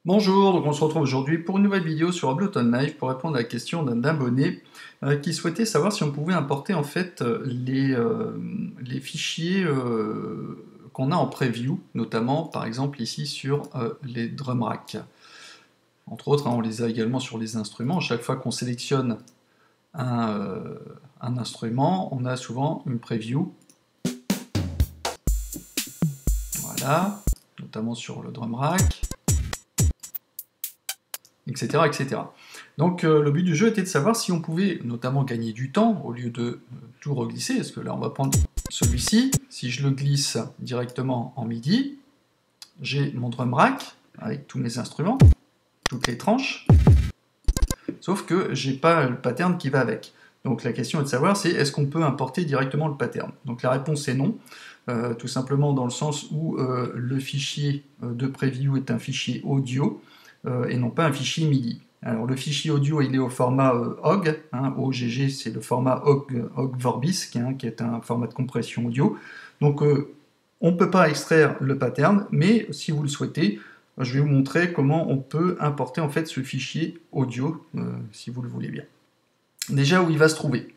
Bonjour, donc on se retrouve aujourd'hui pour une nouvelle vidéo sur Ableton Live pour répondre à la question d'un abonné qui souhaitait savoir si on pouvait importer en fait les fichiers qu'on a en preview, notamment par exemple ici sur les drum racks. Entre autres, hein, on les a également sur les instruments. À chaque fois qu'on sélectionne un instrument, on a souvent une preview. Voilà, notamment sur le drum rack. Etc., etc. Donc le but du jeu était de savoir si on pouvait notamment gagner du temps au lieu de tout reglisser, parce que là on va prendre celui-ci, si je le glisse directement en MIDI, j'ai mon drum rack avec tous mes instruments, toutes les tranches, sauf que j'ai pas le pattern qui va avec. Donc la question est de savoir c'est est-ce qu'on peut importer directement le pattern. Donc la réponse est non, tout simplement dans le sens où le fichier de preview est un fichier audio, et non pas un fichier MIDI. Alors le fichier audio il est au format OGG, hein, OGG c'est le format OGG Vorbis, qui est un format de compression audio. Donc on ne peut pas extraire le pattern, mais si vous le souhaitez, je vais vous montrer comment on peut importer en fait ce fichier audio, si vous le voulez bien. Déjà où il va se trouver.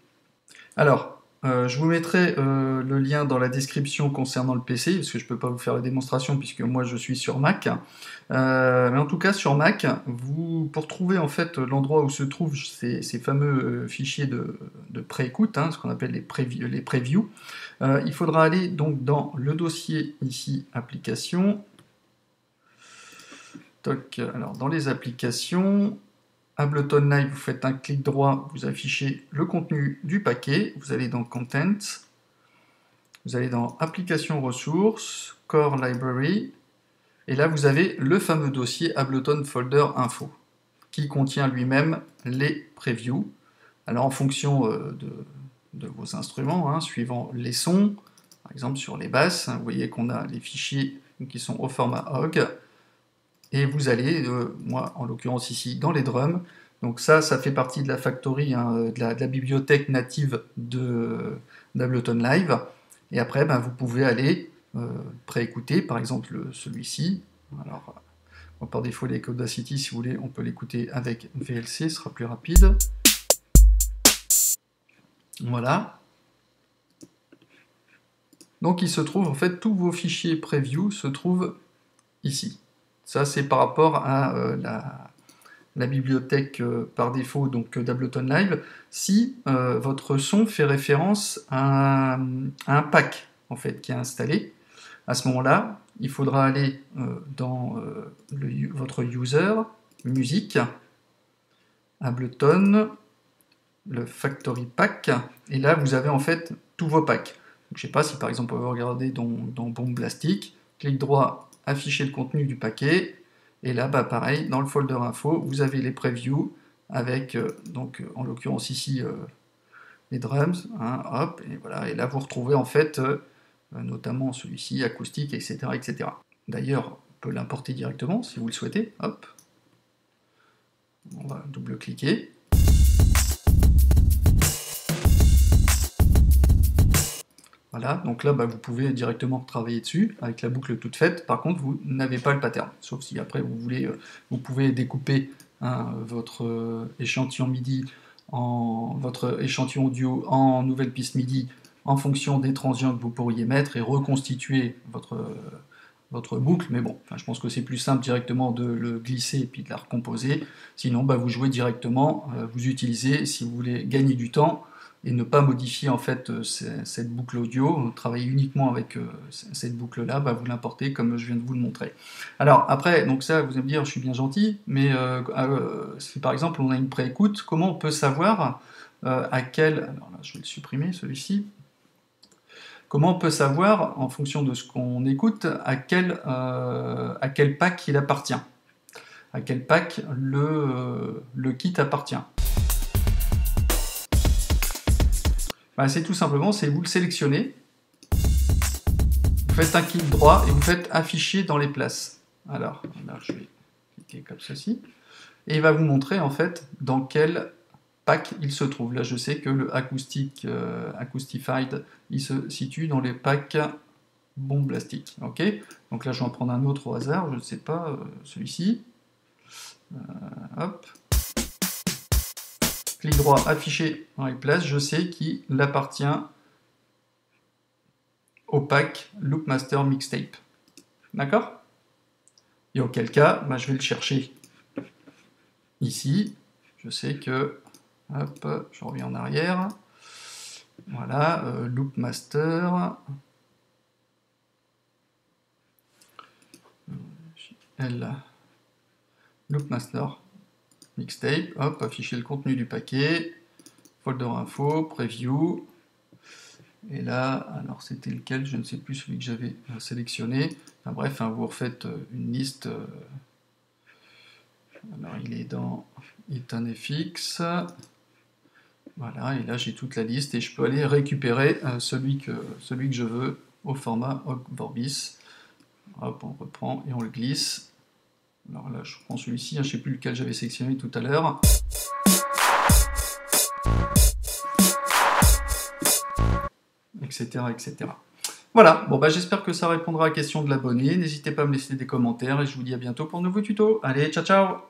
Alors, je vous mettrai le lien dans la description concernant le PC, parce que je ne peux pas vous faire la démonstration puisque moi je suis sur Mac. Mais en tout cas sur Mac, pour trouver en fait l'endroit où se trouvent ces fameux fichiers de pré-écoute, hein, ce qu'on appelle les previews, il faudra aller donc dans le dossier ici, applications. Alors dans les applications, Ableton Live, vous faites un clic droit, vous affichez le contenu du paquet, vous allez dans Content, vous allez dans Applications ressources, Core Library, et là vous avez le fameux dossier Ableton Folder Info, qui contient lui-même les previews. Alors en fonction de vos instruments, hein, suivant les sons, par exemple sur les basses, hein, vous voyez qu'on a les fichiers qui sont au format OGG, et vous allez, moi en l'occurrence ici, dans les drums. Donc ça fait partie de la factory, hein, de la bibliothèque native d'Ableton Live. Et après, ben, vous pouvez aller préécouter, par exemple celui-ci. Alors, par défaut, avec Audacity, si vous voulez, on peut l'écouter avec VLC, ce sera plus rapide. Voilà. Donc il se trouve, en fait, tous vos fichiers preview se trouvent ici. Ça, c'est par rapport à la bibliothèque par défaut d'Ableton Live. Si votre son fait référence à un pack en fait, qui est installé, à ce moment-là, il faudra aller dans votre user, musique, Ableton, le Factory Pack, et là, vous avez en fait tous vos packs. Donc, je ne sais pas si par exemple, on va regarder dans Bombastic, clic droit, afficher le contenu du paquet, et là, bah, pareil, dans le folder info, vous avez les previews, avec, donc, en l'occurrence ici, les drums, hein, hop, et voilà, et là vous retrouvez en fait, notamment celui-ci, acoustique, etc., etc. D'ailleurs, on peut l'importer directement, si vous le souhaitez, hop, on va double-cliquer. Voilà, donc là, bah, vous pouvez directement travailler dessus, avec la boucle toute faite. Par contre, vous n'avez pas le pattern, sauf si après vous voulez, vous pouvez découper hein, votre échantillon MIDI, votre échantillon audio en nouvelle piste MIDI, en fonction des transients que vous pourriez mettre, et reconstituer votre boucle, mais bon, je pense que c'est plus simple directement de le glisser et puis de la recomposer. Sinon, bah, vous jouez directement, vous utilisez, si vous voulez gagner du temps, et ne pas modifier en fait cette boucle audio, travailler uniquement avec cette boucle là, bah, vous l'importez comme je viens de vous le montrer. Alors après, donc ça vous allez me dire je suis bien gentil, mais si par exemple on a une préécoute, comment on peut savoir à quel... Alors là je vais le supprimer celui-ci. Comment on peut savoir, en fonction de ce qu'on écoute, à quel pack il appartient, à quel pack le kit appartient. Ben, c'est tout simplement, c'est vous le sélectionnez, vous faites un clic droit et vous faites afficher dans les places. Alors, là, je vais cliquer comme ceci, et il va vous montrer en fait dans quel pack il se trouve. Là, je sais que le Acoustified, il se situe dans les packs Bombastic. Ok. Donc là, je vais en prendre un autre au hasard, je ne sais pas, celui-ci. Hop. Clic droit, afficher en replace, je sais qu'il appartient au pack Loopmaster Mixtape. D'accord? Et auquel cas, bah, je vais le chercher ici. Je sais que, hop, je reviens en arrière. Voilà, Loopmaster. Loopmaster Mixtape. Hop, afficher le contenu du paquet. Folder info, preview. Et là, alors c'était lequel? Je ne sais plus celui que j'avais sélectionné. Enfin, bref, vous refaites une liste. Alors il est dans EthanFX. Voilà, et là j'ai toute la liste et je peux aller récupérer celui que je veux au format Ogg Vorbis. Hop, on reprend et on le glisse. Alors là je prends celui-ci, je ne sais plus lequel j'avais sélectionné tout à l'heure. Etc. etc. Voilà, bon bah j'espère que ça répondra à la question de l'abonné. N'hésitez pas à me laisser des commentaires et je vous dis à bientôt pour de nouveaux tutos. Allez, ciao ciao!